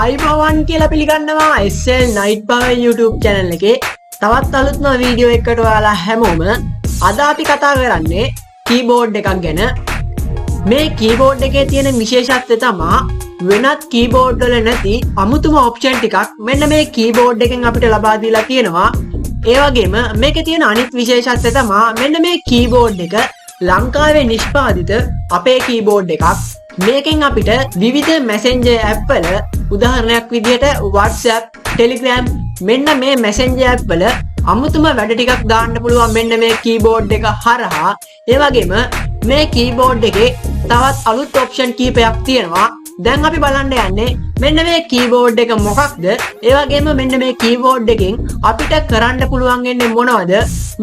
ආයිබෝවන් කියලා පිළිගන්නවා SL Night Power YouTube channel එකේ තවත් අලුත්ම වීඩියෝ එකකට ඔයාලා හැමෝම අද අපි කතා කරන්නේ keyboard එකක් ගැන. මේ keyboard එකේ තියෙන විශේෂත්වය තමයි වෙනත් keyboard වල නැති අමුතුම option ටිකක් මෙන්න මේ keyboard එකෙන් අපිට ලබා දීලා තියෙනවා. ඒ වගේම මේකේ තියෙන අනිත් විශේෂත්වය තමයි මෙන්න මේ keyboard එක ලංකාවේ නිෂ්පාදිත අපේ keyboard එකක්. මේකෙන් අපිට විවිධ messenger app වල උදාහරණයක් විදිහට WhatsApp, Telegram මෙන්න මේ messenger app වල අමුතුම වැඩ ටිකක් දාන්න පුළුවන් මෙන්න මේ keyboard එක හරහා. ඒ වගේම මේ keyboard එකේ තවත් අලුත් option කීපයක් තියෙනවා. දැන් අපි බලන්න යන්නේ මෙන්න මේ keyboard එක මොකක්ද? ඒ වගේම මෙන්න මේ keyboard එකෙන් අපිට කරන්න පුළුවන් වෙන්නේ මොනවද?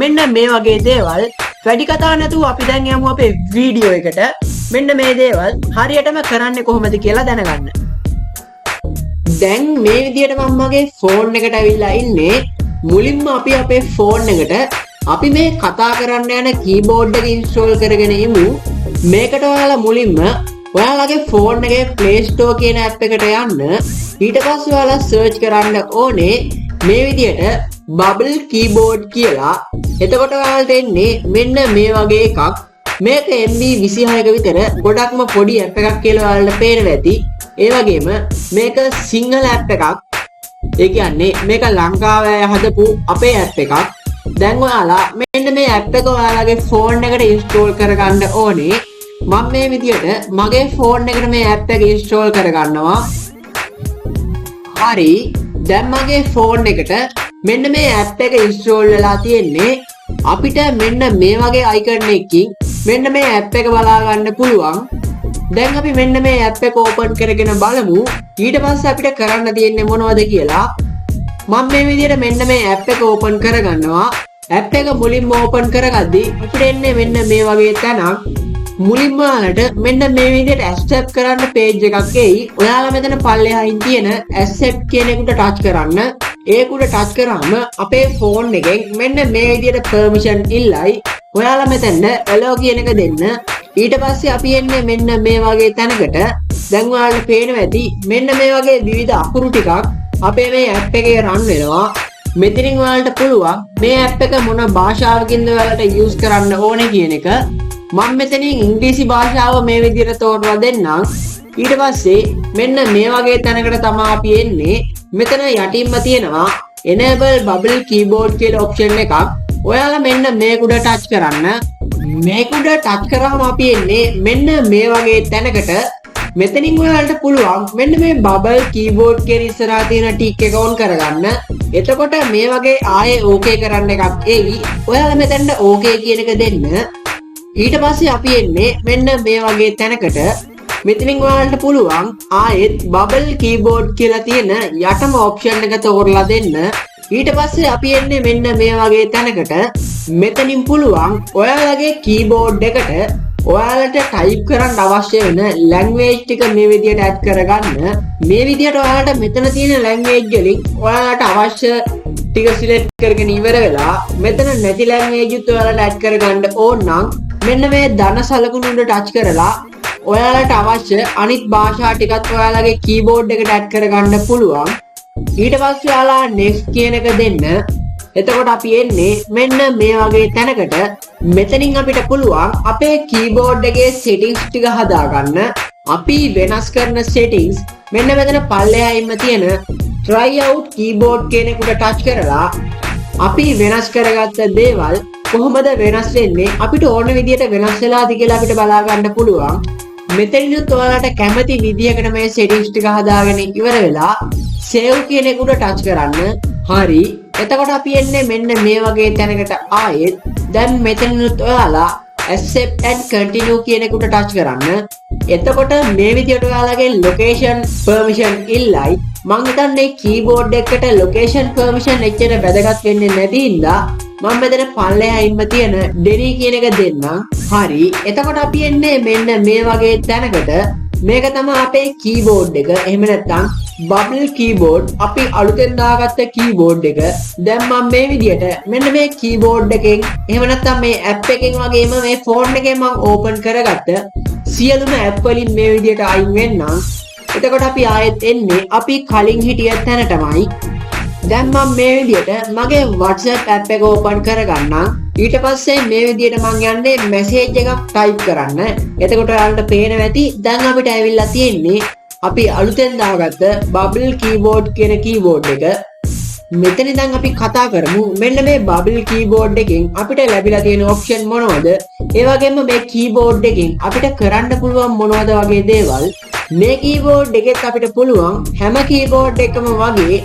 මෙන්න මේ වගේ දේවල්. වැඩි කතා නැතුව අපි දැන් යමු අපේ වීඩියෝ එකට. මෙන්න මේ දේවල් හරියටම කරන්නේ කොහොමද කියලා දැනගන්න. දැන් මේ විදිහට මම මගේ ෆෝන් එකට ඇවිල්ලා ඉන්නේ. මුලින්ම අපි අපේ ෆෝන් එකට අපි මේ කතා කරන්න යන keyboard එක install කරගෙන ඉමු. මේකට ඔයාලා මුලින්ම ඔයාලගේ ෆෝන් එකේ Play Store කියන app එකට යන්න. ඊට පස්සේ ඔයාලා search කරන්න ඕනේ මේ විදිහට bobble keyboard කියලා. එතකොට ඔයාලට එන්නේ මෙන්න මේ වගේ එකක්. මේක MB 26ක විතර ගොඩක්ම පොඩි app එකක් කියලා ඔයාලට පේනවා ඇති. ඒ වගේම මේක සිංහල app එකක්. ඒ කියන්නේ මේක ලංකාවේ හදපු අපේ app එකක්. දැන් ඔයාලා මෙන්න මේ app එක ඔයාලගේ ෆෝන් එකට install කරගන්න ඕනේ. මම මේ විදිහට මගේ ෆෝන් එකට මේ app එක install කරගන්නවා. හරි. දැන් මගේ ෆෝන් එකට මෙන්න මේ app එක install වෙලා තියෙන්නේ. අපිට මෙන්න මේ වගේ icon එකකින් මෙන්න මේ app එක බලා ගන්න පුළුවන්. දැන් අපි මෙන්න මේ app එක open කරගෙන බලමු. ඊට පස්සේ අපිට කරන්න තියෙන්නේ මොනවද කියලා. මම මේ විදිහට මෙන්න මේ app එක open කරගන්නවා. app එක මුලින්ම open කරගද්දී අපිට එන්නේ මෙන්න මේ වගේ තැනක්. මුලින්ම ඔයාලට මෙන්න මේ විදිහට accept කරන්න page එකක් එයි. ඔයාලා මෙතන පල්ලෙහායින් තියෙන accept කියන එකට touch කරන්න. ඒකට touch කරාම අපේ phone එකෙන් මෙන්න මේ විදිහට permission ඉල්ලයි. ඔයාලා මෙතන allow කියන එක දෙන්න. ඊට පස්සේ අපි එන්නේ මෙන්න මේ වගේ තැනකට. දැන් ඔයාලට පේනවා ඇති මෙන්න මේ වගේ විවිධ අකුරු ටිකක් අපේ මේ app එකේ run වෙනවා. මෙතනින් ඔයාලට පුළුවන් මේ app එක මොන භාෂාවකින්ද ඔයාලට use කරන්න ඕනේ කියන එක. මම මෙතනින් ඉංග්‍රීසි භාෂාව මේ විදිහට තෝරලා දෙන්නම්. ඊට පස්සේ මෙන්න මේ වගේ තැනකට තමයි අපි එන්නේ. මෙතන යටින්ම තියෙනවා enable bubble keyboard කියලා option එකක්. ඔයාලා මෙන්න මේකට touch කරන්න. මේකට touch කරාම අපි එන්නේ මෙන්න මේ වගේ තැනකට. මෙතනින් ඔයාලට පුළුවන් මෙන්න මේ bubble keyboard කියන ඉස්සරහා තියෙන ටික් එක on කරගන්න. එතකොට මේ වගේ ආයේ okay කරන්න එකක් එයි. ඔයාලා මෙතන okay කියන එක දෙන්න. ඊට පස්සේ අපි එන්නේ මෙන්න මේ වගේ තැනකට. මෙතනින් ඔයාලට පුළුවන් ආයෙත් bubble keyboard කියලා තියෙන යටම option එක තෝරලා දෙන්න. ඊට පස්සේ අපි එන්නේ මෙන්න මේ වගේ තැනකට. මෙතනින් පුළුවන් ඔයාලගේ keyboard එකට ඔයාලට type කරන්න අවශ්‍ය වෙන language ටික මේ විදිහට add කරගන්න. මේ විදිහට ඔයාලට මෙතන තියෙන language වලින් ඔයාලට අවශ්‍ය ටික select කරගෙන ඉවර වෙලා මෙතන නැති language උත් ඔයාලට add කරගන්න ඕන නම් මෙන්න මේ ධන සලකුණු උඩ touch කරලා ඔයාලට අවශ්‍ය අනිත් භාෂා ටිකත් ඔයාලගේ keyboard එකට add කරගන්න පුළුවන්. ඊට පස්සේ ඔයාලා next කියන එක දෙන්න. එතකොට අපි එන්නේ මෙන්න මේ වගේ තැනකට. මෙතනින් අපිට පුළුවන් අපේ keyboard එකේ settings ටික හදාගන්න. අපි වෙනස් කරන settings මෙන්න මෙතන පල්ලෙහායින්ම තියෙන try out keyboard කියන එකට touch කරලා අපි වෙනස් කරගත්ත දේවල් කොහොමද වෙනස් වෙන්නේ අපිට ඕන විදිහට වෙනස් වෙලාද කියලා අපිට බලා ගන්න පුළුවන්. මෙතනිනුත් ඔයාලට කැමති විදිහකට මේ settings ටික හදාගෙන ඉවර වෙලා save කියන එකට touch කරන්න. හරි. එතකොට අපි එන්නේ මෙන්න මේ වගේ තැනකට ආයෙත්. දැන් මෙතනිනුත් ඔයාලා accept and continue කියන එකට touch කරන්න. එතකොට මේ විදිහට ඔයාලගේ location permission ඉල්ලයි. මම හිතන්නේ keyboard එකට location permission එච්චර වැදගත් වෙන්නේ නැති හින්දා මම මෙතන පල්ලෙහායින්ම තියෙන delete කියන එක දෙන්නම්. හරි. එතකොට අපි එන්නේ මෙන්න මේ වගේ තැනකට. මේක තමයි අපේ keyboard එක. එහෙම නැත්නම් bubble keyboard අපි අලුතෙන් දාගත්ත keyboard එක. දැන් මම මේ විදිහට මෙන්න මේ keyboard එකෙන් එහෙම නැත්නම් මේ app එකෙන් වගේම මේ phone එකෙන් මම open කරගත්ත සියලුම app වලින් මේ විදිහට අයින් වෙන්නම්. එතකොට අපි ආයෙත් එන්නේ අපි කලින් හිටිය තැනටමයි. දැන් මම මේ විදිහට මගේ WhatsApp app එක open කරගන්නම්. ඊට පස්සේ මේ විදිහට මම යන්නේ message එකක් type කරන්න. එතකොට ඔයාලට පේනවා ඇති දැන් අපිට ඇවිල්ලා තියෙන්නේ අපි අලුතෙන් දාගත්ත bubble keyboard කියන keyboard එක. මෙතන දැන් අපි කතා කරමු මෙන්න මේ bubble keyboard එකෙන් අපිට ලැබිලා තියෙන option මොනවද? ඒ වගේම මේ keyboard එකෙන් අපිට කරන්න පුළුවන් මොනවද වගේ දේවල්. මේ keyboard එකෙත් අපිට පුළුවන් හැම keyboard එකම වගේ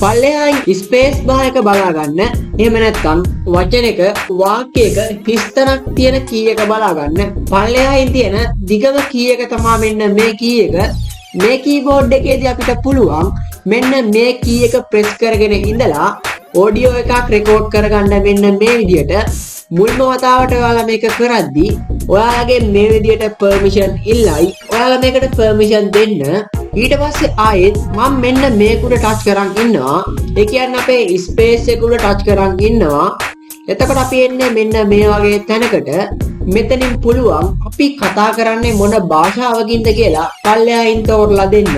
පල්ලෙහායි ස්පේස් බාර් එක බලා ගන්න. එහෙම නැත්නම් වචනයක වාක්‍යයක හිස්තනක් තියෙන කී එක බලා ගන්න. පල්ලෙහායින් තියෙන දිගම කී එක තමයි මෙන්න මේ කී එක. මේ keyboard එකේදී අපිට පුළුවන් මෙන්න මේ key එක press කරගෙන ඉඳලා audio එකක් record කරගන්න මෙන්න මේ විදියට. මුල්ම වතාවට ඔයාලා මේක කරද්දී ඔයාලගේ මේ විදියට permission ඉල්ලයි. ඔයාලා මේකට permission දෙන්න. ඊට පස්සේ ආයෙත් මම මෙන්න මේකුඩ touch කරන් ඉන්නවා. ඒ කියන්නේ අපේ space එක උඩ touch කරන් ඉන්නවා. එතකොට අපි එන්නේ මෙන්න මේ වගේ තැනකට. මෙතනින් පුළුවන් අපි කතා කරන්නේ මොන භාෂාවකින්ද කියලා පල්ලෙහායින් තෝරලා දෙන්න.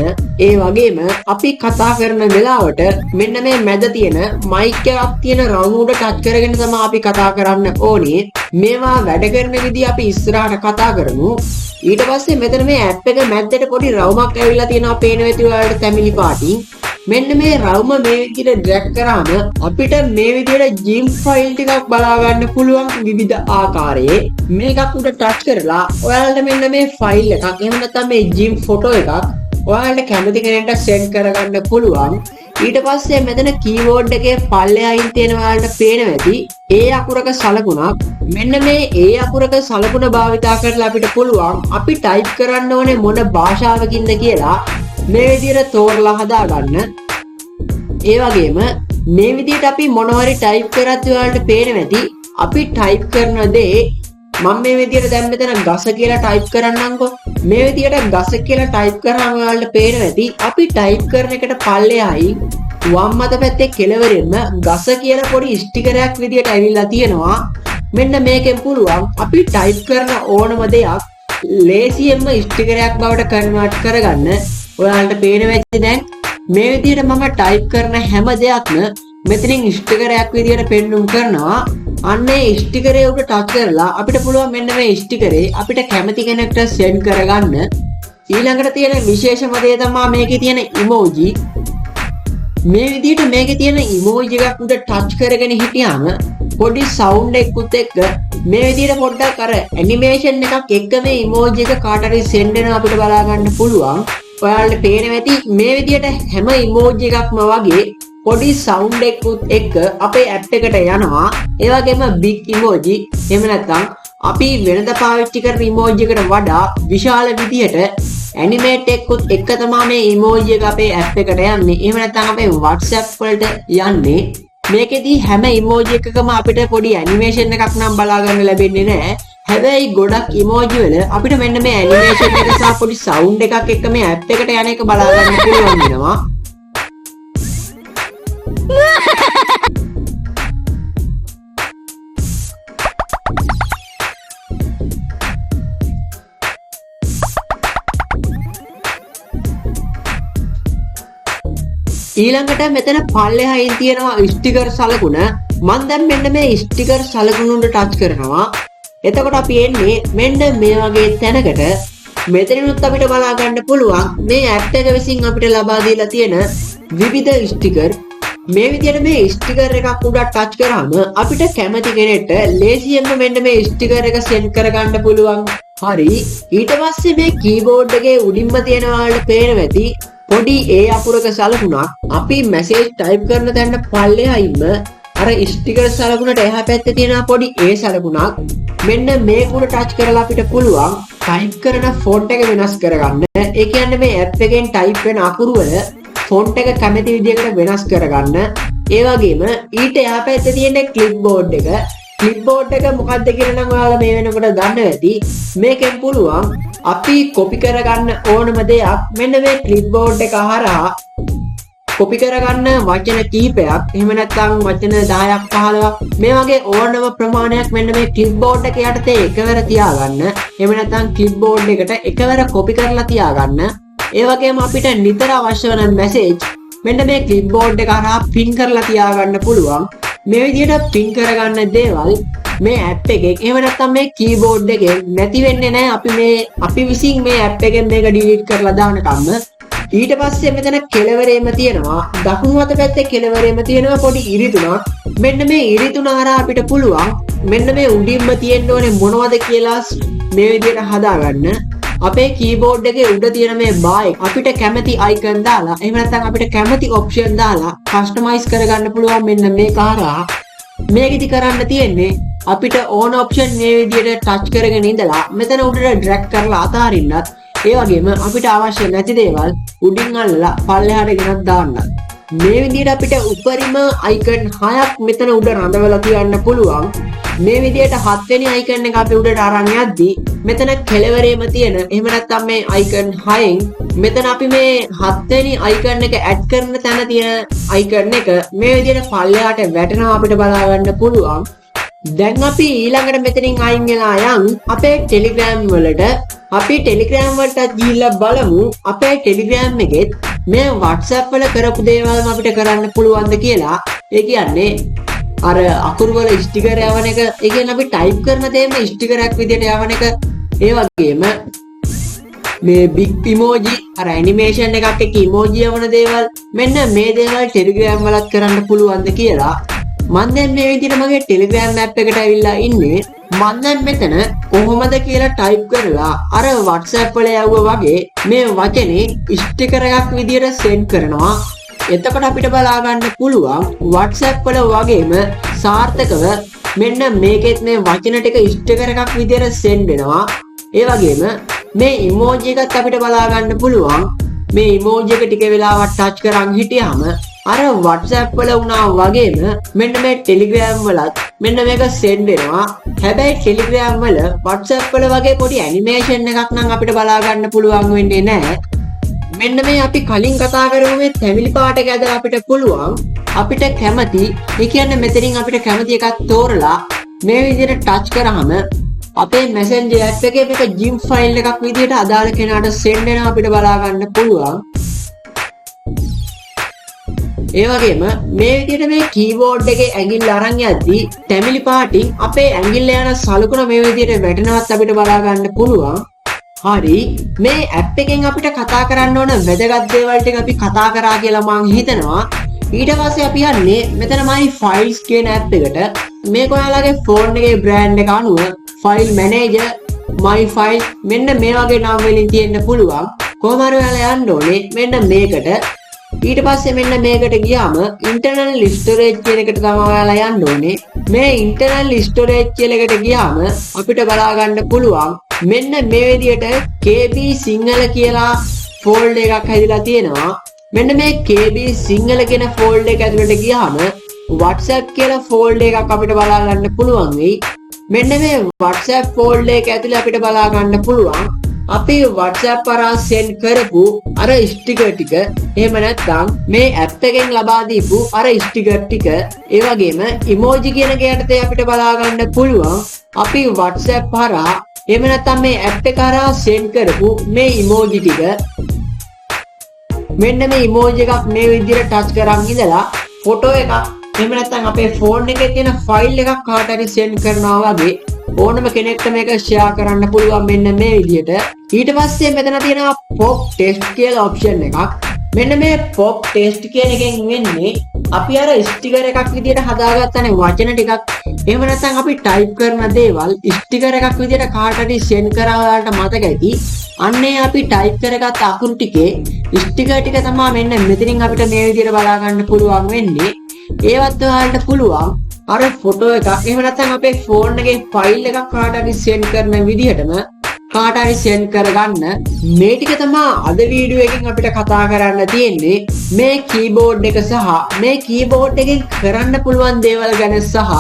ඒ වගේම අපි කතා කරන වෙලාවට මෙන්න මේ මැද තියෙන mic එකක් තියෙන round උඩ touch කරගෙන තමයි අපි කතා කරන්න ඕනේ. මේවා වැඩ කරන විදිහ අපි ඉස්සරහට කතා කරමු. ඊට පස්සේ මෙතන මේ app එක මැද්දට පොඩි රවුමක් ඇවිල්ලා තියෙනවා පේනවා ඇති ඔයාලට තැමිලි පාටින්. මෙන්න මේ රවුම මේ විදිහට drag කරාම අපිට මේ විදිහට zip file ටිකක් බලා ගන්න පුළුවන් විවිධ ආකාරයේ. මේකක් උඩ touch කරලා ඔයාලට මෙන්න මේ file එකක් එහෙම නැත්නම් මේ zip photo එකක් ඔයාලට කැමති කෙනෙක්ට send කරගන්න පුළුවන්. ඊට පස්සේ මෙතන keyboard එකේ පල්ලෙහායින් තියෙන ඔයාලට පේනවා ඇති ඒ අකුරක සලකුණක්. මෙන්න මේ ඒ අකුරක සලකුණ භාවිතා කරලා අපිට පුළුවන් අපි type කරන්න ඕනේ මොන භාෂාවකින්ද කියලා මේ විදිහට තෝරලා හදාගන්න. ඒ වගේම මේ විදිහට අපි මොනවාරි type කරද්දී ඔයාලට පේනවා ඇති අපි type කරන දේ මම මේ විදිහට දැන් මෙතන ගස කියලා type කරන්නම්කෝ. මේ විදිහට ගස කියලා type කරාම ඔයාලට පේනවා ඇති අපි type කරන එකට පල්ලෙහායි වම් අත පැත්තේ කෙළවරෙන්ම ගස කියලා පොඩි ස්ටිකරයක් විදිහට ඇවිල්ලා තියෙනවා. මෙන්න මේකෙන් පුළුවන් අපි type කරන ඕනම දෙයක් ලේසියෙන්ම ස්ටිකරයක් බවට කන්වර්ට් කරගන්න. ඔයාලට පේනවා ඇති දැන් මේ විදිහට මම type කරන හැම දෙයක්ම මෙතනින් ස්ටිකරයක් විදිහට පෙන්වුම් කරනවා. අන්න ඒ ස්ටිකරේ උඩ ටච් කරලා අපිට පුළුවන් මෙන්න මේ ස්ටිකරේ අපිට කැමති කෙනෙක්ට send කරගන්න. ඊළඟට තියෙන විශේෂම දේ තමයි මේකේ තියෙන emoji. මේ විදිහට මේකේ තියෙන emoji එකක් උඩ ටච් කරගෙන හිටියාම පොඩි sound එකකුත් එක්ක මේ විදිහට පොඩ්ඩක් අර animation එකක් එක්ක මේ emoji එක කාට හරි send වෙනවා අපිට බලා ගන්න පුළුවන්. ඔයාලට පේනවා ඇති මේ විදිහට හැම emoji එකක්ම වගේ පොඩි sound එකකුත් එක්ක අපේ app එකට යනවා. ඒ වගේම big emoji එහෙම නැත්නම් අපි වෙනද පාවිච්චි කරන emoji එකට වඩා විශාල විදිහට animate එකකුත් එක්ක තමයි මේ emoji එක අපේ app එකට යන්නේ. එහෙම නැත්නම් අපේ WhatsApp වලට යන්නේ. මේකෙදී හැම emoji එකකම අපිට පොඩි animation එකක් නම් බලා ගන්න ලැබෙන්නේ නැහැ. හැබැයි ගොඩක් emoji වල අපිට මෙන්න මේ animation එක සහ පොඩි sound එකක් එක්ක මේ app එකට යන එක බලා ගන්න පුළුවන් වෙනවා. ඊළඟට මෙතන පල්ලෙහායින් තියෙනවා ස්ටිකර් සලකුණ. මම දැන් මෙන්න මේ ස්ටිකර් සලකුණ උඩ ටච් කරනවා. එතකොට අපි එන්නේ මෙන්න මේ වගේ තැනකට. මෙතනිනුත් අපිට බලා ගන්න පුළුවන් මේ app එක විසින් අපිට ලබා දීලා තියෙන විවිධ ස්ටිකර්. මේ විදිහට මේ ස්ටිකර් එකක් උඩ ටච් කරාම අපිට කැමති කෙනෙක්ට ලේසියෙන්ම මෙන්න මේ ස්ටිකර් එක send කරගන්න පුළුවන්. හරි. ඊට පස්සේ මේ keyboard එකේ උඩින්ම තියෙන ඔයාලට පේනවා ඇති පොඩි ඒ අකුරක සලකුණක්. අපි message type කරන තැන පල්ලෙහායින්ම අර ස්ටිකර් සලකුණට එහා පැත්තේ තියෙන පොඩි ඒ සලකුණක්. මෙන්න මේක උඩ ටච් කරලා අපිට පුළුවන් type කරන font එක වෙනස් කරගන්න. ඒ කියන්නේ මේ app එකෙන් type වෙන අකුරු වල font එක කැමති විදිහකට වෙනස් කරගන්න. ඒ වගේම ඊට එහා පැත්තේ තියෙන clipboard එක. clipboard එක මොකක්ද කියලා නම් ඔයාලා මේ වෙනකොට දන්නවා ඇති. මේකෙන් පුළුවන් අපි copy කරගන්න ඕනම දෙයක් මෙන්න මේ clipboard එක හරහා copy කරගන්න වචන කීපයක් එහෙම නැත්නම් වචන 10ක් 15ක් මේ වගේ ඕනම ප්‍රමාණයක් මෙන්න මේ clipboard එක යටතේ එකවර තියාගන්න. එහෙම නැත්නම් clipboard එකට එකවර copy කරලා තියාගන්න. ඒ වගේම අපිට නිතර අවශ්‍ය වන මැසේජ් මෙන්න මේ ක්ලිප්බෝඩ් එක හරහා පින් කරලා තියාගන්න පුළුවන්. මේ විදිහට පින් කරගන්න දේවල් මේ ඇප් එකෙන් එහෙම නැත්නම් මේ කීබෝඩ් එකෙන් නැති වෙන්නේ නැහැ. අපි විසින් මේ ඇප් එකෙන් මේක ඩිලීට් කරලා දානකම්ම. ඊට පස්සේ මෙතන කෙළවරේම තියෙනවා දකුණු අත පැත්තේ කෙළවරේම තියෙනවා පොඩි ඉරිතුණක්. මෙන්න මේ ඉරිතුණ හරහා අපිට පුළුවන් මෙන්න මේ උඩින්ම තියෙන්න ඕනේ මොනවද කියලා මේ විදිහට හදාගන්න. අපේ කීබෝඩ් එකේ උඩ තියෙන මේ බාර් එක අපිට කැමති අයිකන් දාලා එහෙම නැත්නම් අපිට කැමති ඔප්ෂන් දාලා කස්ටමයිස් කරගන්න පුළුවන් මෙන්න මේක හරහා. මේකෙදි කරන්න තියෙන්නේ අපිට ඕන ඔප්ෂන් මේ විදිහට ටච් කරගෙන ඉඳලා මෙතන උඩට ඩ්‍රැග් කරලා අතාරින්නත් ඒ වගේම අපිට අවශ්‍ය නැති දේවල් උඩින් අල්ලලා පල්ලෙහාට ගෙනත් දාන්න. මේ විදිහට අපිට උඩරිම අයිකන් 6ක් මෙතන උඩ රඳවලා තියන්න පුළුවන්. මේ විදිහට 7 වෙනි අයිකන් එක අපි උඩට අරන් යද්දී මෙතන කෙළවරේම තියෙන එහෙම නැත්නම් මේ අයිකන් 6න් මෙතන අපි මේ 7 වෙනි අයිකන් එක ඇඩ් කරන තැන තියෙන අයිකන් එක මේ විදිහට පල්ලෙහාට වැටෙනවා අපිට බලා ගන්න පුළුවන්. දැන් අපි ඊළඟට මෙතනින් අයින් වෙලා යන් අපේ Telegram වලට. අපි Telegram වලට ගිහිල්ලා බලමු අපේ Telegram එකෙත් මේ WhatsApp වල කරපු දේවල්ම අපිට කරන්න පුළුවන්ද කියලා. ඒ කියන්නේ අර අකුරු වල ස්ටිකර් යවන එක, ඒ කියන්නේ අපි ටයිප් කරන දේම ස්ටිකරයක් විදිහට යවන එක, ඒ වගේම මේ big emoji අර ඇනිමේෂන් එකක් එක්ක emoji යවන දේවල් මෙන්න මේ දේවල් Telegram වලත් කරන්න පුළුවන්ද කියලා. මම දැන් මේ විදිහට මගේ Telegram app එකට ඇවිල්ලා ඉන්නේ. මම දැන් මෙතන කොහොමද කියලා ටයිප් කරලා අර WhatsApp වල යවුවා වගේ මේ වචනේ ස්ටිකර් එකක් විදිහට සෙන්ඩ් කරනවා. එතකොට අපිට බලා ගන්න පුළුවන් WhatsApp වල වගේම සාර්ථකව මෙන්න මේකෙත් මේ වචන ටික ස්ටිකර් එකක් විදිහට සෙන්ඩ් වෙනවා. ඒ වගේම මේ emoji එකත් අපිට බලා ගන්න පුළුවන්. මේ emoji එක ටික වෙලාවක් ටච් කරන් හිටියාම අර WhatsApp වල වුණා වගේම මෙන්න මේ Telegram වලත් මෙන්න මේක සෙන්ඩ් වෙනවා. හැබැයි Telegram වල WhatsApp වල වගේ පොඩි ඇනිමේෂන් එකක් නම් අපිට බලා ගන්න පුළුවන් වෙන්නේ නැහැ. මෙන්න මේ අපි කලින් කතා කරමු මේ තැඹිලි පාට එක ඇදලා අපිට පුළුවන් අපිට කැමති, ඒ කියන්නේ මෙතනින් අපිට කැමති එකක් තෝරලා මේ විදිහට ටච් කරාම අපේ Messenger app එකේ මේක zip ෆයිල් එකක් විදිහට අදාළ කෙනාට සෙන්ඩ් වෙනවා අපිට බලා ගන්න පුළුවන්. ඒ වගේම මේ විදිහට මේ කීබෝඩ් එකේ ඇඟිල්ල අරන් යද්දී තැඹිලි පාටින් අපේ ඇඟිල්ල යන සලකුණ මේ විදිහට වැටෙනවත් අපිට බලා ගන්න පුළුවන්. හරි, මේ ඇප් එකෙන් අපිට කතා කරන්න ඕන වැදගත් දේවල් ටික අපි කතා කරා කියලා මම හිතනවා. ඊට පස්සේ අපි යන්නේ මෙතන my files කියන ඇප් එකට. මේක ඔයාලගේ ෆෝන් එකේ බ්‍රෑන්ඩ් එක අනුව file manager, my file මෙන්න මේ වගේ නම් වලින් තියෙන්න පුළුවන්. කොහොම හරි ඔයාලා යන්න ඕනේ මෙන්න මේකට. ඊට පස්සේ මෙන්න මේකට ගියාම internal storage කියන එකට තමයි ඔයාලා යන්න ඕනේ. මේ internal storage කියන එකට ගියාම අපිට බලා ගන්න පුළුවන් මෙන්න මේ විදිහට KB සිංහල කියලා ෆෝල්ඩර් එකක් හැදිලා තියෙනවා. මෙන්න මේ KB සිංහල කියන ෆෝල්ඩර් එක ඇතුළට ගියාම WhatsApp කියලා ෆෝල්ඩර් එකක් අපිට බලා ගන්න පුළුවන් වෙයි. මෙන්න මේ WhatsApp ෆෝල්ඩර් එක ඇතුළේ අපිට බලා ගන්න පුළුවන් අපි WhatsApp කරා send කරපු අර ස්ටිකර් ටික, එහෙම නැත්නම් මේ app එකෙන් ලබා දීපු අර ස්ටිකර් ටික, ඒ වගේම emoji කියන කයටතේ අපිට බලා ගන්න පුළුවන් අපි WhatsApp කරා එහෙම නැත්නම් මේ app එක කරා send කරපු මේ emoji ටික. මෙන්න මේ emoji එකක් මේ විදිහට ටච් කරන් ඉඳලා ෆොටෝ එකක් එහෙම නැත්නම් අපේ ෆෝන් එකේ තියෙන ෆයිල් එකක් කාට හරි send කරනවා වගේ ඕනම කෙනෙක්ට මේක ෂෙයා කරන්න පුළුවන් මෙන්න මේ විදිහට. ඊට පස්සේ මෙතන තියෙනවා pop text කියලා ඔප්ෂන් එකක්. මෙන්න මේ pop text කියන එකෙන් වෙන්නේ අපි අර ස්ටිකර් එකක් විදිහට හදාගත්තනේ වචන ටිකක්. එහෙම නැත්නම් අපි ටයිප් කරන දේවල් ස්ටිකර් එකක් විදිහට කාට හරි send කරා ඔයාලට මතක ඇති. අන්නේ අපි ටයිප් කරගත් අකුරු ටිකේ ස්ටිකර් ටික තමයි මෙන්න මෙතනින් අපිට මේ විදිහට බලා ගන්න පුළුවන් වෙන්නේ. ඒවත් ඔයාලට පුළුවන් අර ෆොටෝ එකක් එහෙම නැත්නම් අපේ ෆෝන් එකේ ෆයිල් එකක් කාට හරි send කරන විදිහටම කාට හරි send කරගන්න. මේ ටික තමයි අද වීඩියෝ එකෙන් අපිට කතා කරන්න තියෙන්නේ මේ කීබෝඩ් එක සහ මේ කීබෝඩ් එකෙන් කරන්න පුළුවන් දේවල් ගැන සහ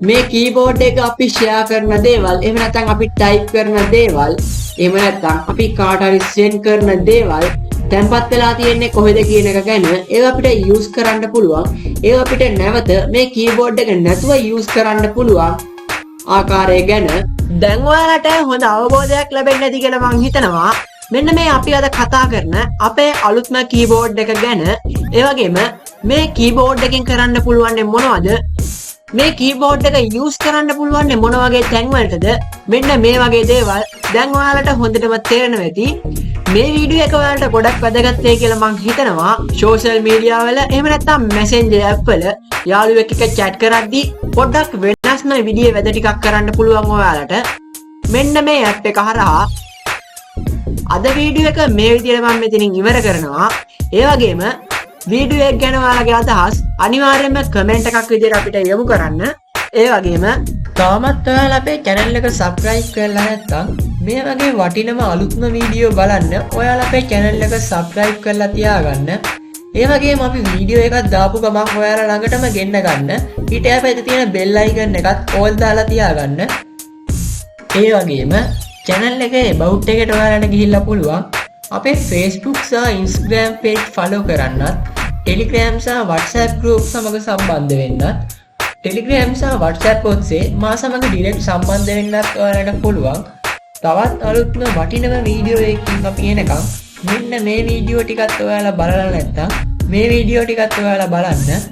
මේ කීබෝඩ් එක අපි ෂෙයා කරන දේවල්, එහෙම නැත්නම් අපි ටයිප් කරන දේවල්, එහෙම නැත්නම් අපි කාට හරි send කරන දේවල් තැන්පත් වෙලා තියෙන්නේ කොහෙද කියන එක ගැන ඒක අපිට යූස් කරන්න පුළුවන්. ඒක අපිට නැවත මේ කීබෝඩ් එක නැතුව යූස් කරන්න පුළුවන් ආකාරය ගැන දැන් ඔයාලට හොඳ අවබෝධයක් ලැබෙන්න ඇති කියලා මම හිතනවා. මෙන්න මේ අපි අද කතා කරන අපේ අලුත්ම කීබෝඩ් එක ගැන. ඒ වගේම මේ කීබෝඩ් එකෙන් කරන්න පුළුවන් මොනවද? මේ කීබෝඩ් එක යූස් කරන්න පුළුවන් මොන වගේ තැන් වලටද? මෙන්න මේ වගේ දේවල් දැන් ඔයාලට හොඳටම තේරෙනවා ඇති. මේ වීඩියෝ එක ඔයාලට ගොඩක් වැදගත් වෙයි කියලා මම හිතනවා. සෝෂල් මීඩියා වල එහෙම නැත්නම් මෙසෙන්ජර් ඇප් වල යාළුවෙක් එක්ක chat කරද්දී පොඩ්ඩක් වෙනස්ම විදිහේ වැඩ ටිකක් කරන්න පුළුවන් ඔයාලට. මෙන්න මේ ඇප් එක හරහා අද වීඩියෝ එක මේ විදිහට මම මෙතනින් ඉවර කරනවා. ඒ වගේම වීඩියෝ එක ගැන ඔයාලගේ අදහස් අනිවාර්යයෙන්ම කමෙන්ට් එකක් විදිහට අපිට යොමු කරන්න. ඒ වගේම තාමත් ඔයාලා අපේ channel එක subscribe කරලා නැත්නම් මේ වගේ වටිනම අලුත්ම වීඩියෝ බලන්න ඔයාලා අපේ channel එක subscribe කරලා තියාගන්න. ඒ වගේම අපි වීඩියෝ එකක් දාපු ගමන් ඔයාලා ළඟටම ගෙන්න ගන්න. ඊට එහා තියෙන bell icon එකත් all දාලා තියාගන්න. ඒ වගේම channel එකේ about එකට ඔයාලට ගිහිල්ලා පුළුවන් අපේ Facebook සහ Instagram page follow කරන්නත්, Telegram සහ WhatsApp group සමග සම්බන්ධ වෙන්නත්, Telegram සහ WhatsApp ඔස්සේ මා සමග direct සම්බන්ධ වෙන්නත් ඔයාලට පුළුවන්. තවත් අලුත්ම වටිනම වීඩියෝ එකකින් අපි එනකම් මෙන්න මේ වීඩියෝ ටිකත් ඔයාලා බලලා නැත්නම් මේ වීඩියෝ ටිකත් ඔයාලා බලන්න.